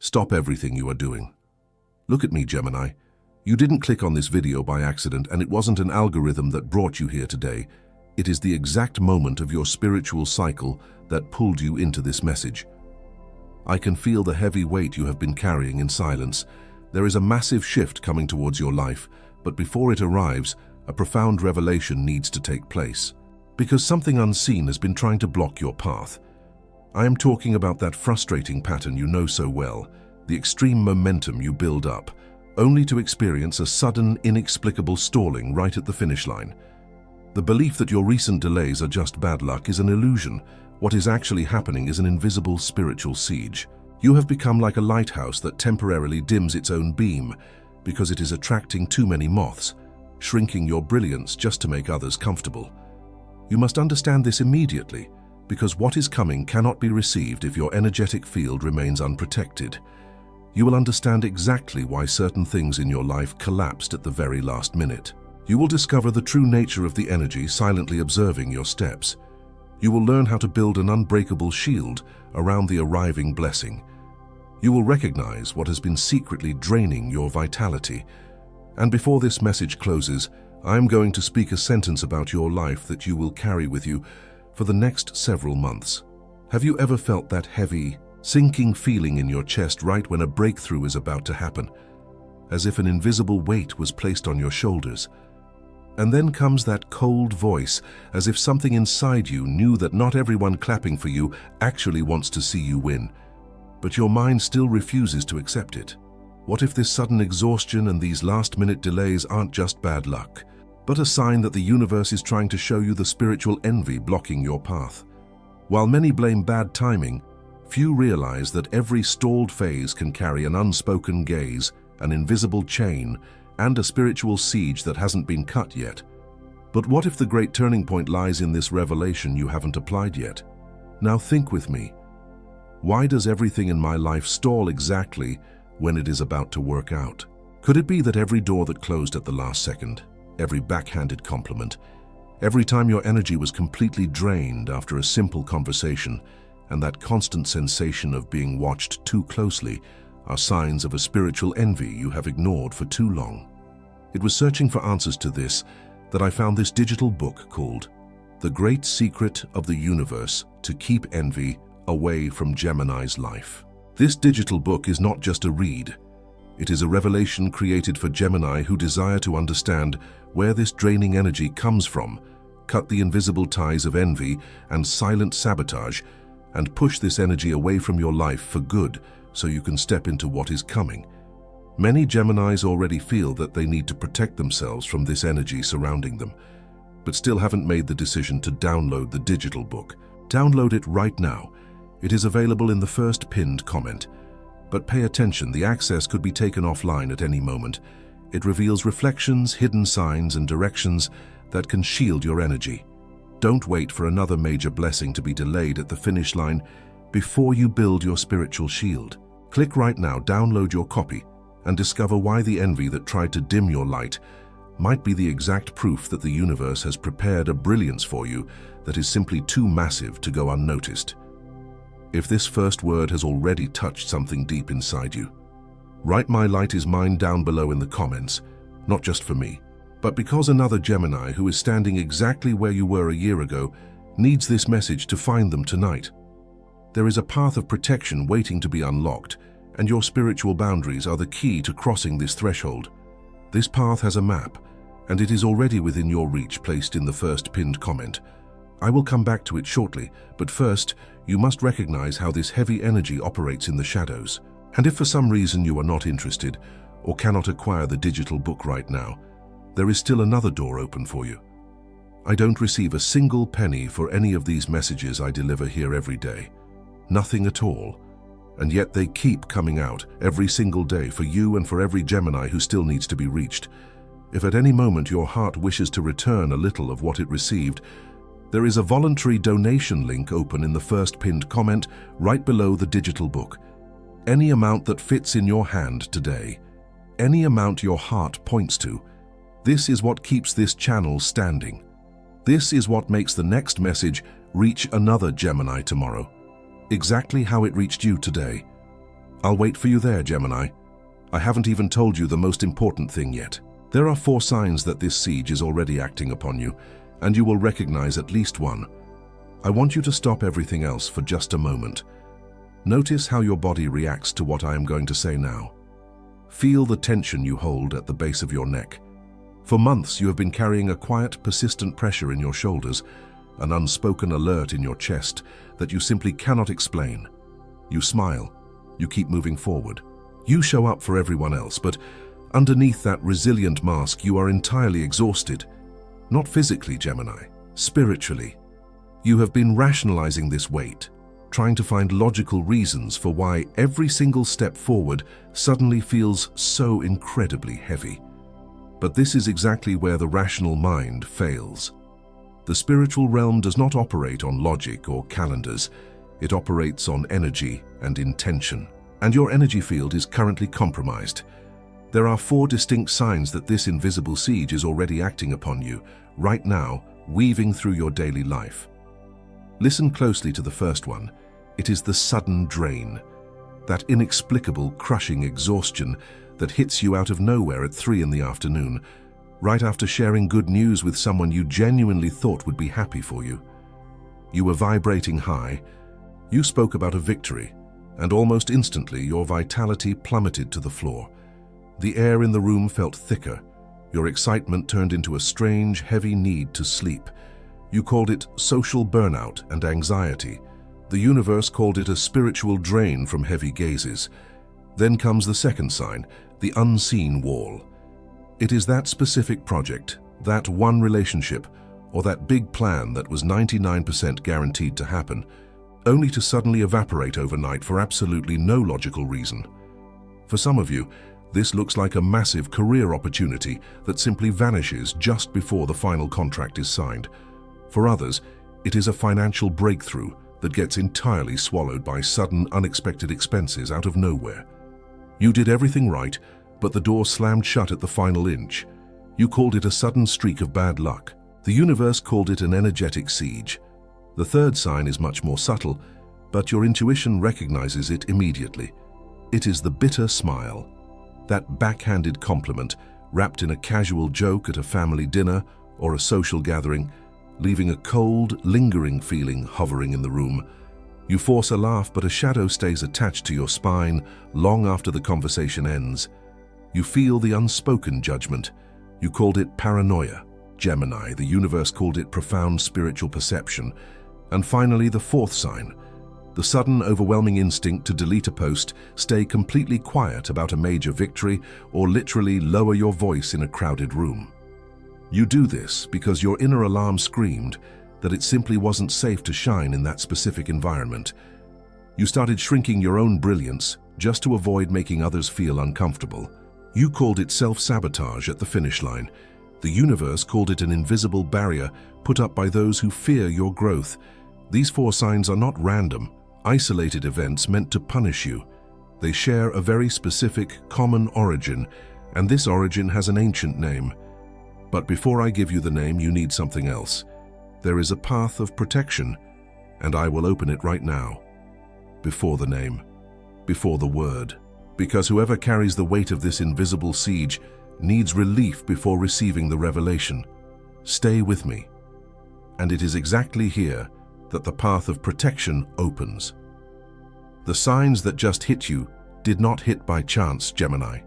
Stop everything you are doing. Look at me, Gemini. You didn't click on this video by accident, and it wasn't an algorithm that brought you here today. It is the exact moment of your spiritual cycle that pulled you into this message. I can feel the heavy weight you have been carrying in silence. There is a massive shift coming towards your life, but before it arrives, a profound revelation needs to take place. Because something unseen has been trying to block your path. I am talking about that frustrating pattern you know so well, the extreme momentum you build up, only to experience a sudden, inexplicable stalling right at the finish line. The belief that your recent delays are just bad luck is an illusion. What is actually happening is an invisible spiritual siege. You have become like a lighthouse that temporarily dims its own beam because it is attracting too many moths, shrinking your brilliance just to make others comfortable. You must understand this immediately, because what is coming cannot be received if your energetic field remains unprotected. You will understand exactly why certain things in your life collapsed at the very last minute. You will discover the true nature of the energy silently observing your steps. You will learn how to build an unbreakable shield around the arriving blessing. You will recognize what has been secretly draining your vitality. And before this message closes, I am going to speak a sentence about your life that you will carry with you for the next several months. Have you ever felt that heavy, sinking feeling in your chest right when a breakthrough is about to happen? As if an invisible weight was placed on your shoulders. And then comes that cold voice, as if something inside you knew that not everyone clapping for you actually wants to see you win. But your mind still refuses to accept it. What if this sudden exhaustion and these last-minute delays aren't just bad luck, but a sign that the universe is trying to show you the spiritual envy blocking your path? While many blame bad timing, few realize that every stalled phase can carry an unspoken gaze, an invisible chain, and a spiritual siege that hasn't been cut yet. But what if the great turning point lies in this revelation you haven't applied yet? Now think with me. Why does everything in my life stall exactly when it is about to work out? Could it be that every door that closed at the last second, every backhanded compliment, every time your energy was completely drained after a simple conversation, and that constant sensation of being watched too closely are signs of a spiritual envy you have ignored for too long? It was searching for answers to this that I found this digital book called The Great Secret of the Universe to Keep Envy Away from Gemini's Life. This digital book is not just a read. It is a revelation created for Gemini who desire to understand where this draining energy comes from, cut the invisible ties of envy and silent sabotage, and push this energy away from your life for good so you can step into what is coming. Many Geminis already feel that they need to protect themselves from this energy surrounding them, but still haven't made the decision to download the digital book. Download it right now. It is available in the first pinned comment. But pay attention, the access could be taken offline at any moment. It reveals reflections, hidden signs, and directions that can shield your energy. Don't wait for another major blessing to be delayed at the finish line before you build your spiritual shield. Click right now, download your copy, and discover why the envy that tried to dim your light might be the exact proof that the universe has prepared a brilliance for you that is simply too massive to go unnoticed. If this first word has already touched something deep inside you, write "My light is mine" down below in the comments, not just for me, but because another Gemini who is standing exactly where you were a year ago needs this message to find them tonight. There is a path of protection waiting to be unlocked, and your spiritual boundaries are the key to crossing this threshold. This path has a map, and it is already within your reach, placed in the first pinned comment. I will come back to it shortly, but first, you must recognize how this heavy energy operates in the shadows. And if for some reason you are not interested or cannot acquire the digital book right now, there is still another door open for you. I don't receive a single penny for any of these messages I deliver here every day. Nothing at all. And yet they keep coming out every single day for you and for every Gemini who still needs to be reached. If at any moment your heart wishes to return a little of what it received, there is a voluntary donation link open in the first pinned comment right below the digital book. Any amount that fits in your hand today, any amount your heart points to, this is what keeps this channel standing. This is what makes the next message reach another Gemini tomorrow, exactly how it reached you today. I'll wait for you there, Gemini. I haven't even told you the most important thing yet. There are 4 signs that this siege is already acting upon you, and you will recognize at least one. I want you to stop everything else for just a moment. Notice how your body reacts to what I am going to say now. Feel the tension you hold at the base of your neck. For months, you have been carrying a quiet, persistent pressure in your shoulders, an unspoken alert in your chest that you simply cannot explain. You smile. You keep moving forward. You show up for everyone else, but underneath that resilient mask, you are entirely exhausted. Not physically, Gemini, spiritually. You have been rationalizing this weight, trying to find logical reasons for why every single step forward suddenly feels so incredibly heavy. But this is exactly where the rational mind fails. The spiritual realm does not operate on logic or calendars. It operates on energy and intention. And your energy field is currently compromised. There are 4 distinct signs that this invisible siege is already acting upon you, right now, weaving through your daily life. Listen closely to the first one. It is the sudden drain. That inexplicable, crushing exhaustion that hits you out of nowhere at 3 in the afternoon, right after sharing good news with someone you genuinely thought would be happy for you. You were vibrating high. You spoke about a victory, and almost instantly your vitality plummeted to the floor. The air in the room felt thicker. Your excitement turned into a strange, heavy need to sleep. You called it social burnout and anxiety. The universe called it a spiritual drain from heavy gazes. Then comes the second sign, the unseen wall. It is that specific project, that one relationship, or that big plan that was 99% guaranteed to happen, only to suddenly evaporate overnight for absolutely no logical reason. For some of you, this looks like a massive career opportunity that simply vanishes just before the final contract is signed. For others, it is a financial breakthrough that gets entirely swallowed by sudden, unexpected expenses out of nowhere. You did everything right, but the door slammed shut at the final inch. You called it a sudden streak of bad luck. The universe called it an energetic siege. The third sign is much more subtle, but your intuition recognizes it immediately. It is the bitter smile. That backhanded compliment, wrapped in a casual joke at a family dinner or a social gathering, leaving a cold, lingering feeling hovering in the room. You force a laugh, but a shadow stays attached to your spine long after the conversation ends. You feel the unspoken judgment. You called it paranoia. Gemini, the universe called it profound spiritual perception. And finally, the fourth sign, the sudden, overwhelming instinct to delete a post, stay completely quiet about a major victory, or literally lower your voice in a crowded room. You do this because your inner alarm screamed that it simply wasn't safe to shine in that specific environment. You started shrinking your own brilliance just to avoid making others feel uncomfortable. You called it self-sabotage at the finish line. The universe called it an invisible barrier put up by those who fear your growth. These four signs are not random, isolated events meant to punish you. They share a very specific, common origin, and this origin has an ancient name. But before I give you the name, you need something else. There is a path of protection, and I will open it right now. Before the name, before the word. Because whoever carries the weight of this invisible siege needs relief before receiving the revelation. Stay with me. And it is exactly here that the path of protection opens. The signs that just hit you did not hit by chance, Gemini.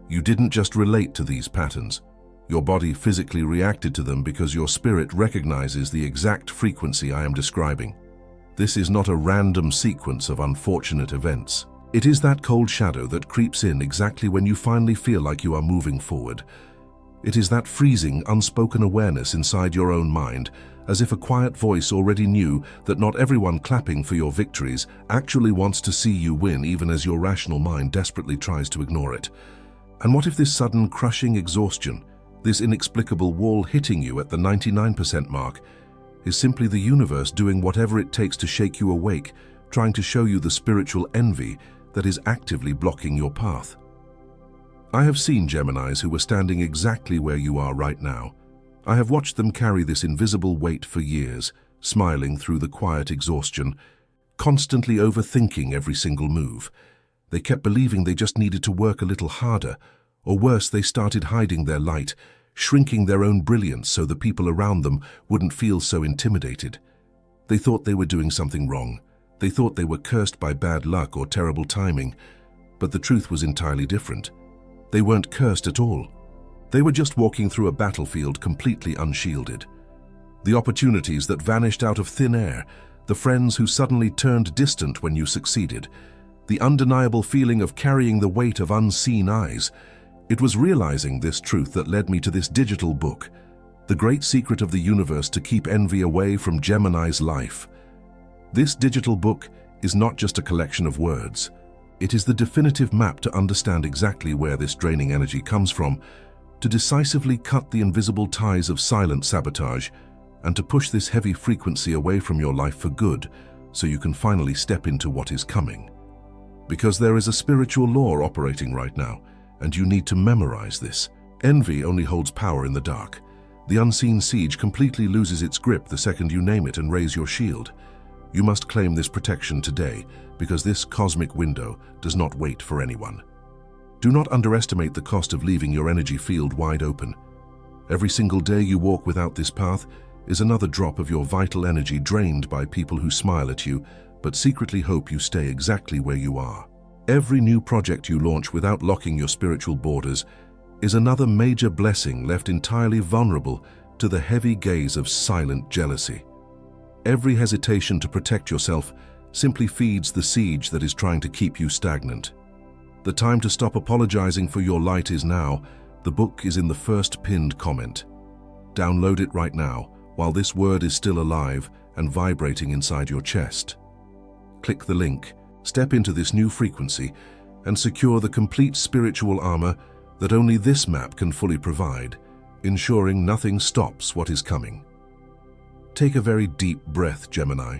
You didn't just relate to these patterns. Your body physically reacted to them because your spirit recognizes the exact frequency I am describing. This is not a random sequence of unfortunate events. It is that cold shadow that creeps in exactly when you finally feel like you are moving forward. It is that freezing, unspoken awareness inside your own mind, as if a quiet voice already knew that not everyone clapping for your victories actually wants to see you win, even as your rational mind desperately tries to ignore it. And what if this sudden, crushing exhaustion, this inexplicable wall hitting you at the 99% mark, is simply the universe doing whatever it takes to shake you awake, trying to show you the spiritual envy that is actively blocking your path? I have seen Geminis who were standing exactly where you are right now. I have watched them carry this invisible weight for years, smiling through the quiet exhaustion, constantly overthinking every single move. They kept believing they just needed to work a little harder, or worse, they started hiding their light, shrinking their own brilliance so the people around them wouldn't feel so intimidated. They thought they were doing something wrong. They thought they were cursed by bad luck or terrible timing, but the truth was entirely different. They weren't cursed at all. They were just walking through a battlefield completely unshielded. The opportunities that vanished out of thin air, the friends who suddenly turned distant when you succeeded, the undeniable feeling of carrying the weight of unseen eyes. It was realizing this truth that led me to this digital book, The Great Secret of the Universe to Keep Envy Away from Gemini's Life. This digital book is not just a collection of words. It is the definitive map to understand exactly where this draining energy comes from, to decisively cut the invisible ties of silent sabotage, and to push this heavy frequency away from your life for good, so you can finally step into what is coming. Because there is a spiritual law operating right now, and you need to memorize this. Envy only holds power in the dark. The unseen siege completely loses its grip the second you name it and raise your shield. You must claim this protection today, because this cosmic window does not wait for anyone. Do not underestimate the cost of leaving your energy field wide open. Every single day you walk without this path is another drop of your vital energy drained by people who smile at you but secretly hope you stay exactly where you are. Every new project you launch without locking your spiritual borders is another major blessing left entirely vulnerable to the heavy gaze of silent jealousy. Every hesitation to protect yourself simply feeds the siege that is trying to keep you stagnant. The time to stop apologizing for your light is now. The book is in the first pinned comment. Download it right now, while this word is still alive and vibrating inside your chest. Click the link, step into this new frequency, and secure the complete spiritual armor that only this map can fully provide, ensuring nothing stops what is coming. Take a very deep breath, Gemini.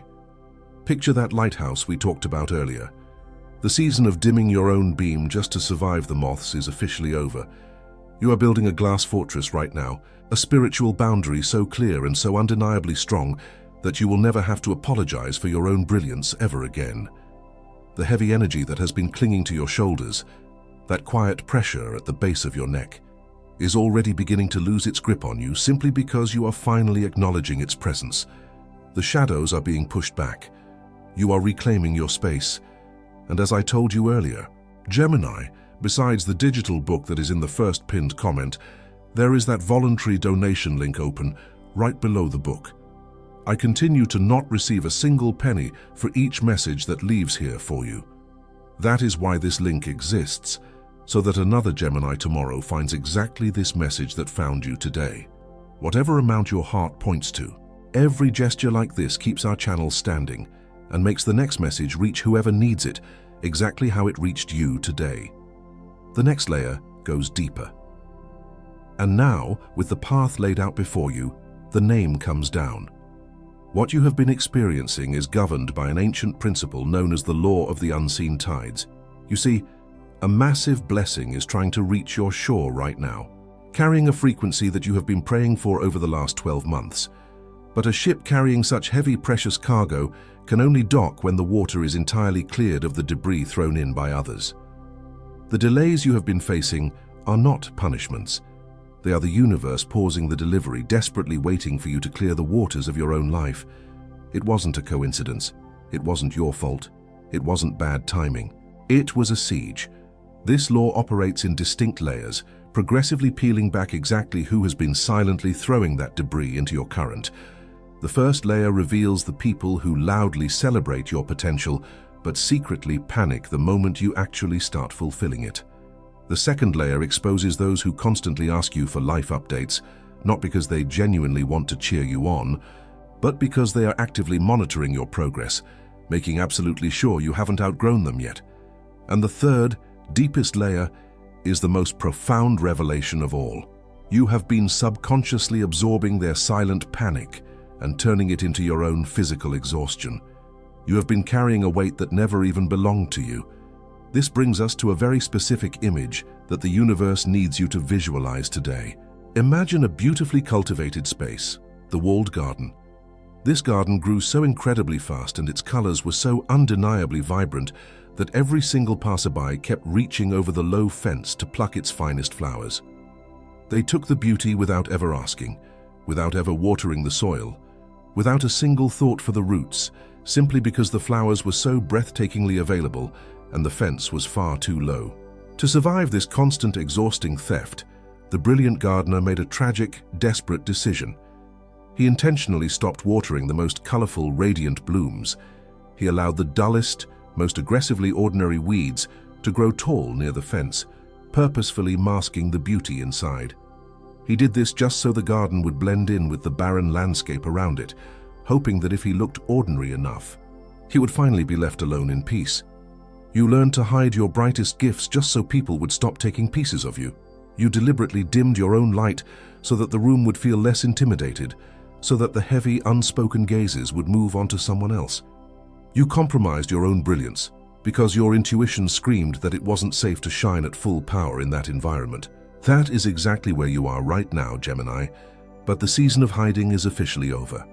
Picture that lighthouse we talked about earlier. The season of dimming your own beam just to survive the moths is officially over. You are building a glass fortress right now, a spiritual boundary so clear and so undeniably strong that you will never have to apologize for your own brilliance ever again. The heavy energy that has been clinging to your shoulders, that quiet pressure at the base of your neck, is already beginning to lose its grip on you simply because you are finally acknowledging its presence. The shadows are being pushed back. You are reclaiming your space. And as I told you earlier, Gemini, besides the digital book that is in the first pinned comment, there is that voluntary donation link open right below the book. I continue to not receive a single penny for each message that leaves here for you. That is why this link exists, so that another Gemini tomorrow finds exactly this message that found you today. Whatever amount your heart points to, every gesture like this keeps our channel standing and makes the next message reach whoever needs it exactly how it reached you today. The next layer goes deeper. And now, with the path laid out before you, the name comes down. What you have been experiencing is governed by an ancient principle known as the law of the unseen tides. You see, a massive blessing is trying to reach your shore right now, carrying a frequency that you have been praying for over the last 12 months. But a ship carrying such heavy, precious cargo can only dock when the water is entirely cleared of the debris thrown in by others. The delays you have been facing are not punishments. They are the universe pausing the delivery, desperately waiting for you to clear the waters of your own life. It wasn't a coincidence. It wasn't your fault. It wasn't bad timing. It was a siege. This law operates in distinct layers, progressively peeling back exactly who has been silently throwing that debris into your current. The first layer reveals the people who loudly celebrate your potential, but secretly panic the moment you actually start fulfilling it. The second layer exposes those who constantly ask you for life updates, not because they genuinely want to cheer you on, but because they are actively monitoring your progress, making absolutely sure you haven't outgrown them yet. And the third, deepest layer is the most profound revelation of all. You have been subconsciously absorbing their silent panic and turning it into your own physical exhaustion. You have been carrying a weight that never even belonged to you. This brings us to a very specific image that the universe needs you to visualize today. Imagine a beautifully cultivated space, the walled garden. This garden grew so incredibly fast and its colors were so undeniably vibrant that every single passerby kept reaching over the low fence to pluck its finest flowers. They took the beauty without ever asking, without ever watering the soil, without a single thought for the roots, simply because the flowers were so breathtakingly available and the fence was far too low. To survive this constant, exhausting theft, the brilliant gardener made a tragic, desperate decision. He intentionally stopped watering the most colorful, radiant blooms. He allowed the dullest, most aggressively ordinary weeds to grow tall near the fence, purposefully masking the beauty inside. He did this just so the garden would blend in with the barren landscape around it, hoping that if he looked ordinary enough, he would finally be left alone in peace. You learned to hide your brightest gifts just so people would stop taking pieces of you. You deliberately dimmed your own light so that the room would feel less intimidated, so that the heavy, unspoken gazes would move on to someone else. You compromised your own brilliance because your intuition screamed that it wasn't safe to shine at full power in that environment. That is exactly where you are right now, Gemini, but the season of hiding is officially over.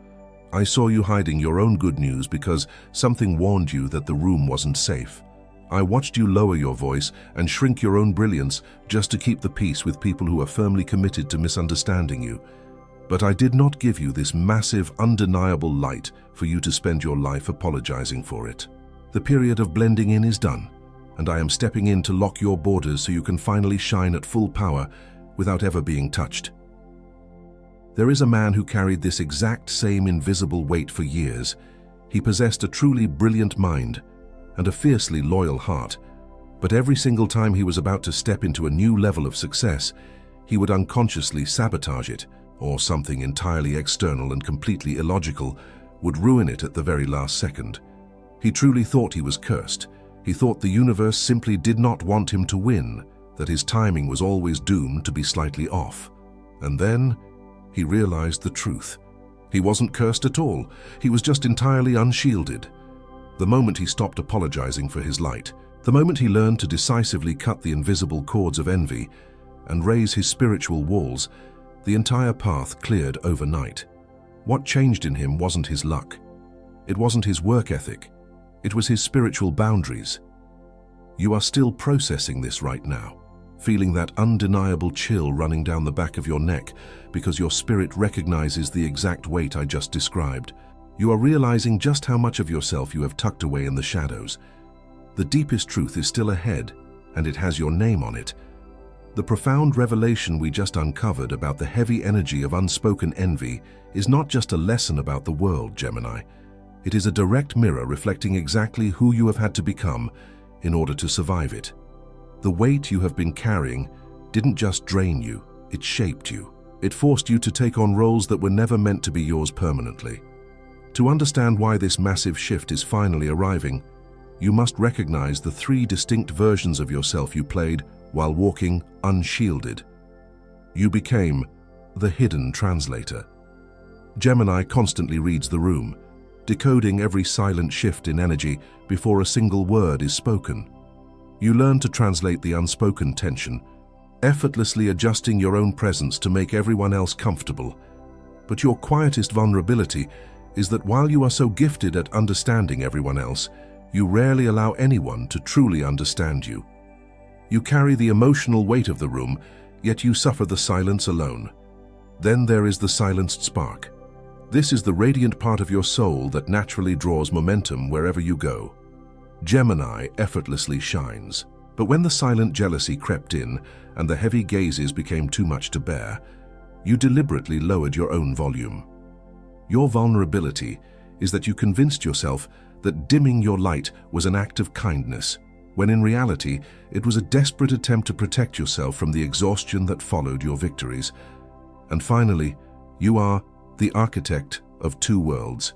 I saw you hiding your own good news because something warned you that the room wasn't safe. I watched you lower your voice and shrink your own brilliance just to keep the peace with people who are firmly committed to misunderstanding you. But I did not give you this massive, undeniable light for you to spend your life apologizing for it. The period of blending in is done, and I am stepping in to lock your borders so you can finally shine at full power without ever being touched. There is a man who carried this exact same invisible weight for years. He possessed a truly brilliant mind and a fiercely loyal heart, but every single time he was about to step into a new level of success, he would unconsciously sabotage it, or something entirely external and completely illogical would ruin it at the very last second. He truly thought he was cursed. He thought the universe simply did not want him to win, that his timing was always doomed to be slightly off. And then he realized the truth. He wasn't cursed at all. He was just entirely unshielded. The moment he stopped apologizing for his light, the moment he learned to decisively cut the invisible cords of envy and raise his spiritual walls, the entire path cleared overnight. What changed in him wasn't his luck. It wasn't his work ethic. It was his spiritual boundaries. You are still processing this right now, feeling that undeniable chill running down the back of your neck because your spirit recognizes the exact weight I just described. You are realizing just how much of yourself you have tucked away in the shadows. The deepest truth is still ahead, and it has your name on it. The profound revelation we just uncovered about the heavy energy of unspoken envy is not just a lesson about the world, Gemini. It is a direct mirror reflecting exactly who you have had to become in order to survive it. The weight you have been carrying didn't just drain you, it shaped you. It forced you to take on roles that were never meant to be yours permanently. To understand why this massive shift is finally arriving, you must recognize the three distinct versions of yourself you played while walking unshielded. You became the hidden translator. Gemini constantly reads the room, decoding every silent shift in energy before a single word is spoken. You learn to translate the unspoken tension, effortlessly adjusting your own presence to make everyone else comfortable. But your quietest vulnerability is that while you are so gifted at understanding everyone else, you rarely allow anyone to truly understand you. You carry the emotional weight of the room, yet you suffer the silence alone. Then there is the silenced spark. This is the radiant part of your soul that naturally draws momentum wherever you go. Gemini effortlessly shines. But when the silent jealousy crept in and the heavy gazes became too much to bear, you deliberately lowered your own volume. Your vulnerability is that you convinced yourself that dimming your light was an act of kindness, when in reality it was a desperate attempt to protect yourself from the exhaustion that followed your victories. And finally, you are the architect of two worlds.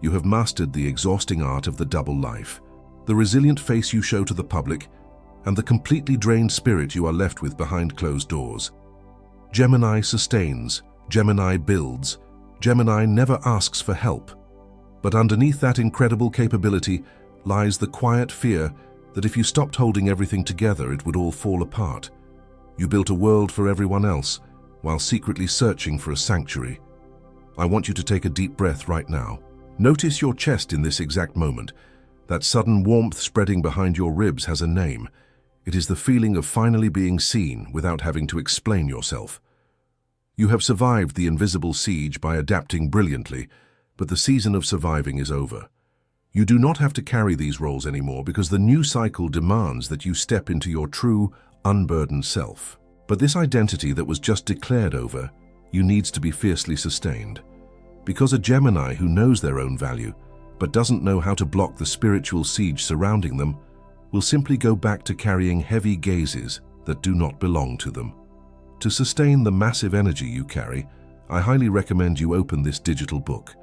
You have mastered the exhausting art of the double life, the resilient face you show to the public, and the completely drained spirit you are left with behind closed doors. Gemini sustains, Gemini builds, Gemini never asks for help. But underneath that incredible capability lies the quiet fear that if you stopped holding everything together, it would all fall apart. You built a world for everyone else, while secretly searching for a sanctuary. I want you to take a deep breath right now. Notice your chest in this exact moment. That sudden warmth spreading behind your ribs has a name. It is the feeling of finally being seen without having to explain yourself. You have survived the invisible siege by adapting brilliantly, but the season of surviving is over. You do not have to carry these roles anymore because the new cycle demands that you step into your true, unburdened self. But this identity that was just declared over, you needs to be fiercely sustained. Because a Gemini who knows their own value, but doesn't know how to block the spiritual siege surrounding them, will simply go back to carrying heavy gazes that do not belong to them. To sustain the massive energy you carry, I highly recommend you open this digital book,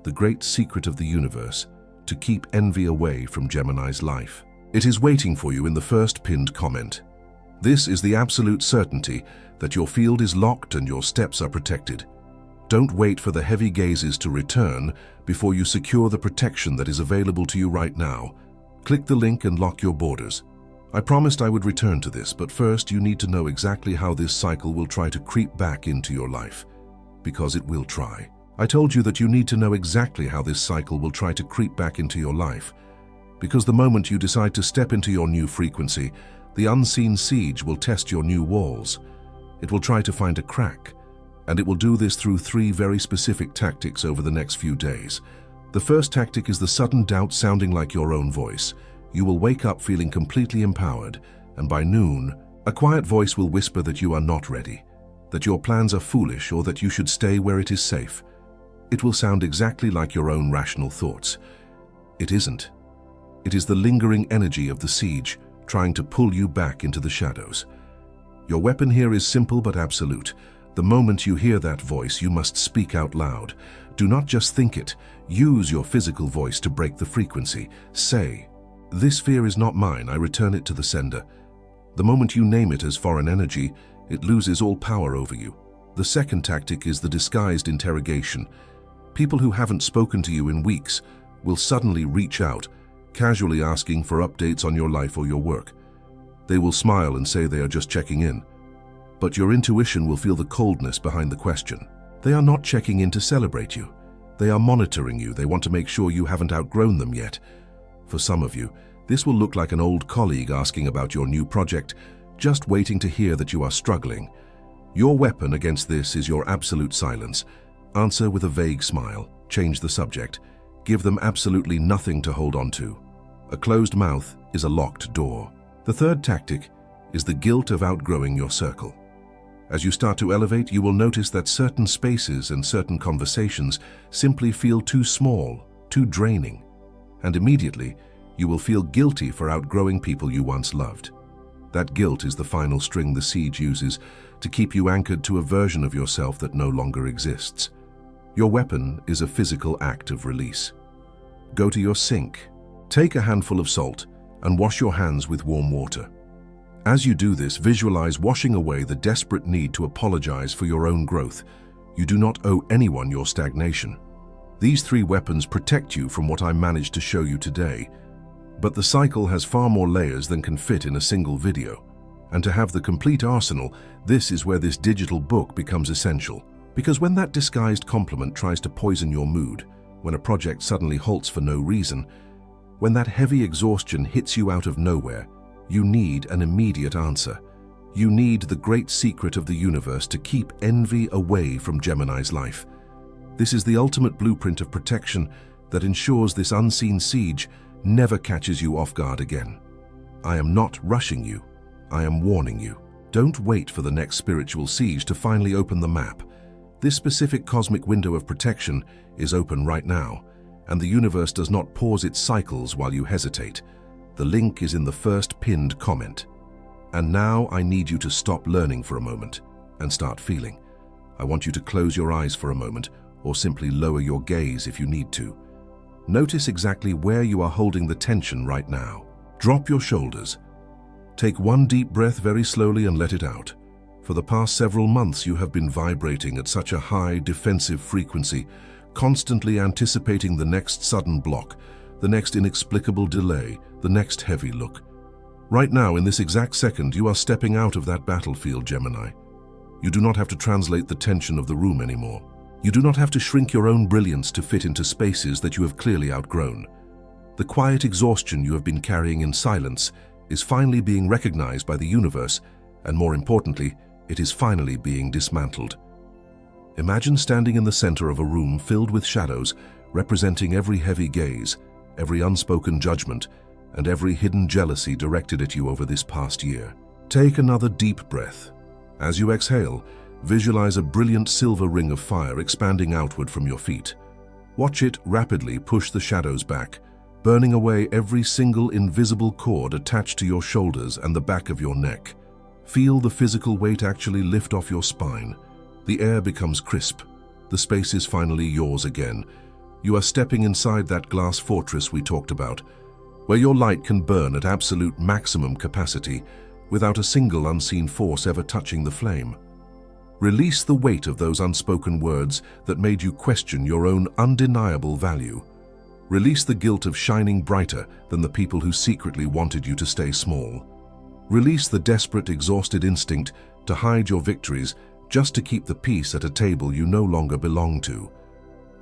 The Great Secret of the Universe, to keep envy away from Gemini's life. It is waiting for you in the first pinned comment. This is the absolute certainty that your field is locked and your steps are protected. Don't wait for the heavy gazes to return before you secure the protection that is available to you right now. Click the link and lock your borders. I promised I would return to this, but first you need to know exactly how this cycle will try to creep back into your life. Because it will try. I told you that you need to know exactly how this cycle will try to creep back into your life. Because the moment you decide to step into your new frequency, the unseen siege will test your new walls. It will try to find a crack, and it will do this through 3 very specific tactics over the next few days. The first tactic is the sudden doubt sounding like your own voice. You will wake up feeling completely empowered, and by noon, a quiet voice will whisper that you are not ready, that your plans are foolish, or that you should stay where it is safe. It will sound exactly like your own rational thoughts. It isn't. It is the lingering energy of the siege, trying to pull you back into the shadows. Your weapon here is simple but absolute. The moment you hear that voice, you must speak out loud. Do not just think it. Use your physical voice to break the frequency. Say, "This fear is not mine, I return it to the sender." The moment you name it as foreign energy, it loses all power over you. The second tactic is the disguised interrogation. People who haven't spoken to you in weeks will suddenly reach out, casually asking for updates on your life or your work. They will smile and say they are just checking in. But your intuition will feel the coldness behind the question. They are not checking in to celebrate you. They are monitoring you. They want to make sure you haven't outgrown them yet. For some of you, this will look like an old colleague asking about your new project, just waiting to hear that you are struggling. Your weapon against this is your absolute silence. Answer with a vague smile. Change the subject. Give them absolutely nothing to hold on to. A closed mouth is a locked door. The third tactic is the guilt of outgrowing your circle. As you start to elevate, you will notice that certain spaces and certain conversations simply feel too small, too draining. And immediately, you will feel guilty for outgrowing people you once loved. That guilt is the final string the siege uses to keep you anchored to a version of yourself that no longer exists. Your weapon is a physical act of release. Go to your sink, take a handful of salt, and wash your hands with warm water. As you do this, visualize washing away the desperate need to apologize for your own growth. You do not owe anyone your stagnation. These 3 weapons protect you from what I managed to show you today. But the cycle has far more layers than can fit in a single video. And to have the complete arsenal, this is where this digital book becomes essential. Because when that disguised compliment tries to poison your mood, when a project suddenly halts for no reason, when that heavy exhaustion hits you out of nowhere, you need an immediate answer. You need the great secret of the universe to keep envy away from Gemini's life. This is the ultimate blueprint of protection that ensures this unseen siege never catches you off guard again. I am not rushing you. I am warning you. Don't wait for the next spiritual siege to finally open the map. This specific cosmic window of protection is open right now, and the universe does not pause its cycles while you hesitate. The link is in the first pinned comment. And now I need you to stop learning for a moment and start feeling. I want you to close your eyes for a moment, or simply lower your gaze if you need to. Notice exactly where you are holding the tension right now. Drop your shoulders. Take one deep breath very slowly and let it out. For the past several months, you have been vibrating at such a high defensive frequency, constantly anticipating the next sudden block, the next inexplicable delay, the next heavy look. Right now, in this exact second, you are stepping out of that battlefield, Gemini. You do not have to translate the tension of the room anymore. You do not have to shrink your own brilliance to fit into spaces that you have clearly outgrown. The quiet exhaustion you have been carrying in silence is finally being recognized by the universe, and more importantly, it is finally being dismantled. Imagine standing in the center of a room filled with shadows, representing every heavy gaze, every unspoken judgment, and every hidden jealousy directed at you over this past year. Take another deep breath. As you exhale, visualize a brilliant silver ring of fire expanding outward from your feet. Watch it rapidly push the shadows back, burning away every single invisible cord attached to your shoulders and the back of your neck. Feel the physical weight actually lift off your spine. The air becomes crisp. The space is finally yours again. You are stepping inside that glass fortress we talked about, where your light can burn at absolute maximum capacity without a single unseen force ever touching the flame. Release the weight of those unspoken words that made you question your own undeniable value. Release the guilt of shining brighter than the people who secretly wanted you to stay small. Release the desperate, exhausted instinct to hide your victories just to keep the peace at a table you no longer belong to.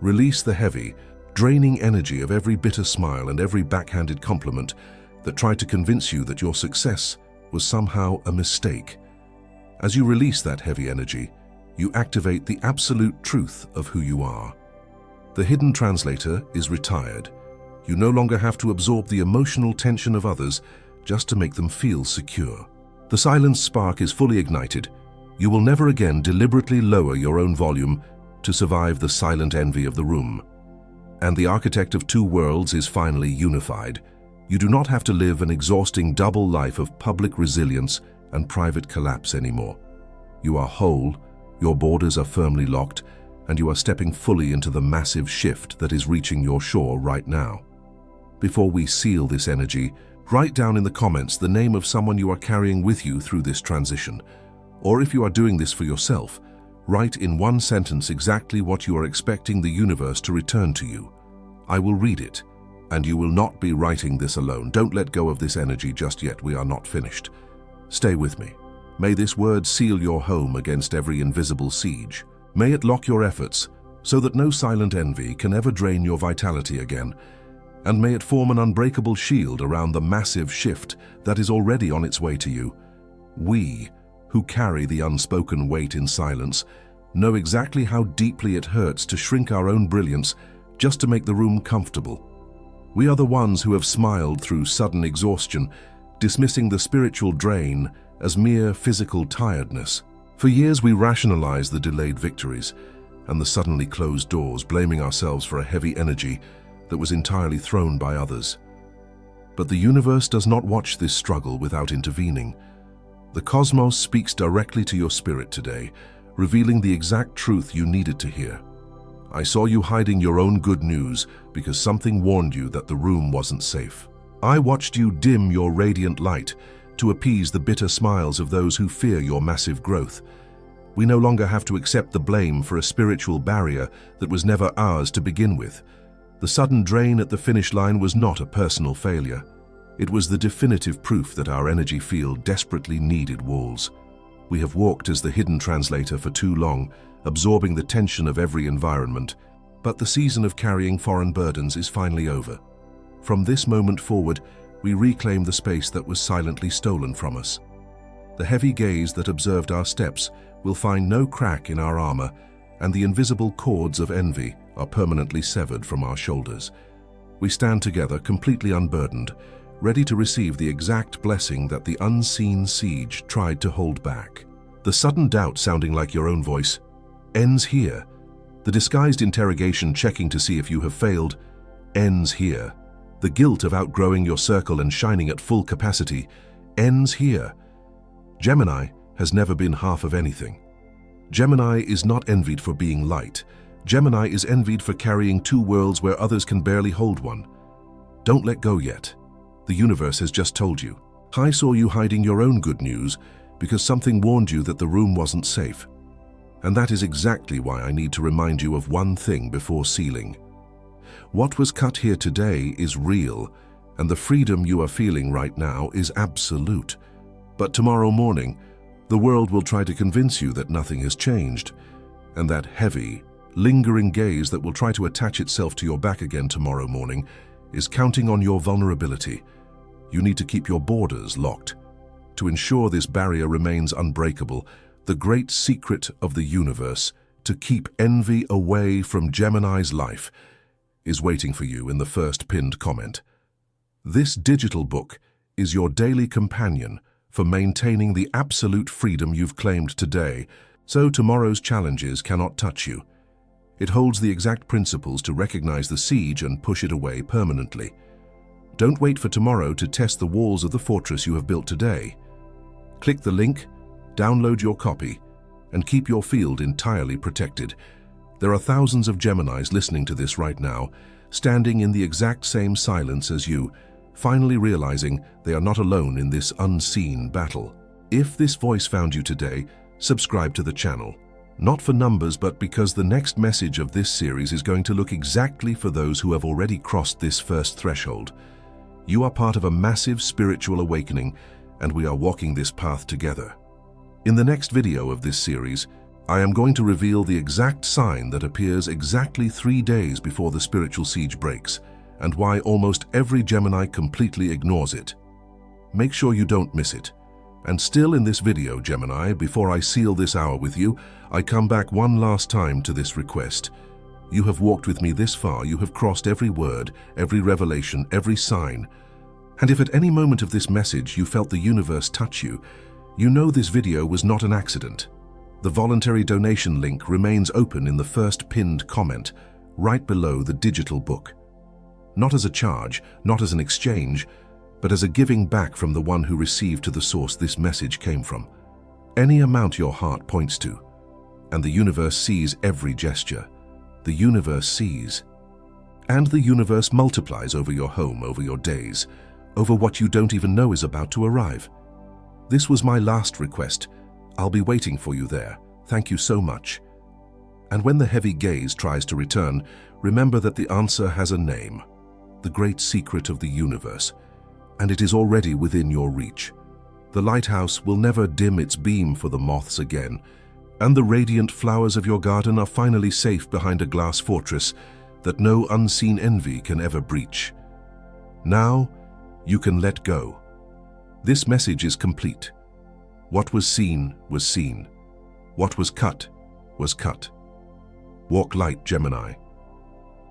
Release the heavy, draining energy of every bitter smile and every backhanded compliment that tried to convince you that your success was somehow a mistake. As you release that heavy energy, you activate the absolute truth of who you are. The hidden translator is retired. You no longer have to absorb the emotional tension of others just to make them feel secure. The silence spark is fully ignited. You will never again deliberately lower your own volume to survive the silent envy of the room. And the architect of two worlds is finally unified. You do not have to live an exhausting double life of public resilience and private collapse anymore. You are whole, your borders are firmly locked, and you are stepping fully into the massive shift that is reaching your shore right now. Before we seal this energy, write down in the comments the name of someone you are carrying with you through this transition. Or if you are doing this for yourself, write in one sentence exactly what you are expecting the universe to return to you. I will read it, and you will not be writing this alone. Don't let go of this energy just yet. We are not finished. Stay with me. May this word seal your home against every invisible siege. May it lock your efforts so that no silent envy can ever drain your vitality again. And may it form an unbreakable shield around the massive shift that is already on its way to you. We, who carry the unspoken weight in silence, know exactly how deeply it hurts to shrink our own brilliance just to make the room comfortable. We are the ones who have smiled through sudden exhaustion, dismissing the spiritual drain as mere physical tiredness. For years we rationalized the delayed victories and the suddenly closed doors, blaming ourselves for a heavy energy that was entirely thrown by others. But the universe does not watch this struggle without intervening. The cosmos speaks directly to your spirit today, revealing the exact truth you needed to hear. I saw you hiding your own good news because something warned you that the room wasn't safe. I watched you dim your radiant light to appease the bitter smiles of those who fear your massive growth. We no longer have to accept the blame for a spiritual barrier that was never ours to begin with. The sudden drain at the finish line was not a personal failure. It was the definitive proof that our energy field desperately needed walls. We have walked as the hidden translator for too long, absorbing the tension of every environment, but the season of carrying foreign burdens is finally over. From this moment forward, we reclaim the space that was silently stolen from us. The heavy gaze that observed our steps will find no crack in our armor, and the invisible cords of envy are permanently severed from our shoulders. We stand together, completely unburdened, ready to receive the exact blessing that the unseen siege tried to hold back. The sudden doubt sounding like your own voice ends here. The disguised interrogation checking to see if you have failed ends here. The guilt of outgrowing your circle and shining at full capacity ends here. Gemini has never been half of anything. Gemini is not envied for being light. Gemini is envied for carrying two worlds where others can barely hold one. Don't let go yet. The universe has just told you. I saw you hiding your own good news because something warned you that the room wasn't safe. And that is exactly why I need to remind you of one thing before sealing. What was cut here today is real, and the freedom you are feeling right now is absolute. But tomorrow morning, the world will try to convince you that nothing has changed, and that heavy, lingering gaze that will try to attach itself to your back again tomorrow morning is counting on your vulnerability. You need to keep your borders locked. To ensure this barrier remains unbreakable, the great secret of the universe to keep envy away from Gemini's life is waiting for you in the first pinned comment. This digital book is your daily companion for maintaining the absolute freedom you've claimed today, so tomorrow's challenges cannot touch you. It holds the exact principles to recognize the siege and push it away permanently. Don't wait for tomorrow to test the walls of the fortress you have built today. Click the link, download your copy, and keep your field entirely protected. There are thousands of Geminis listening to this right now, standing in the exact same silence as you, finally realizing they are not alone in this unseen battle. If this voice found you today, subscribe to the channel. Not for numbers, but because the next message of this series is going to look exactly for those who have already crossed this first threshold. You are part of a massive spiritual awakening, and we are walking this path together. In the next video of this series, I am going to reveal the exact sign that appears exactly 3 days before the spiritual siege breaks, and why almost every Gemini completely ignores it. Make sure you don't miss it. And still in this video, Gemini, before I seal this hour with you, I come back one last time to this request. You have walked with me this far, you have crossed every word, every revelation, every sign. And if at any moment of this message you felt the universe touch you, you know this video was not an accident. The voluntary donation link remains open in the first pinned comment, right below the digital book. Not as a charge, not as an exchange, but as a giving back from the one who received to the source this message came from. Any amount your heart points to, and the universe sees every gesture. The universe sees. And the universe multiplies over your home, over your days, over what you don't even know is about to arrive. This was my last request. I'll be waiting for you there. Thank you so much. And when the heavy gaze tries to return, remember that the answer has a name, the great secret of the universe, and it is already within your reach. The lighthouse will never dim its beam for the moths again, and the radiant flowers of your garden are finally safe behind a glass fortress that no unseen envy can ever breach. Now, you can let go. This message is complete. What was seen was seen. What was cut was cut. Walk light, Gemini.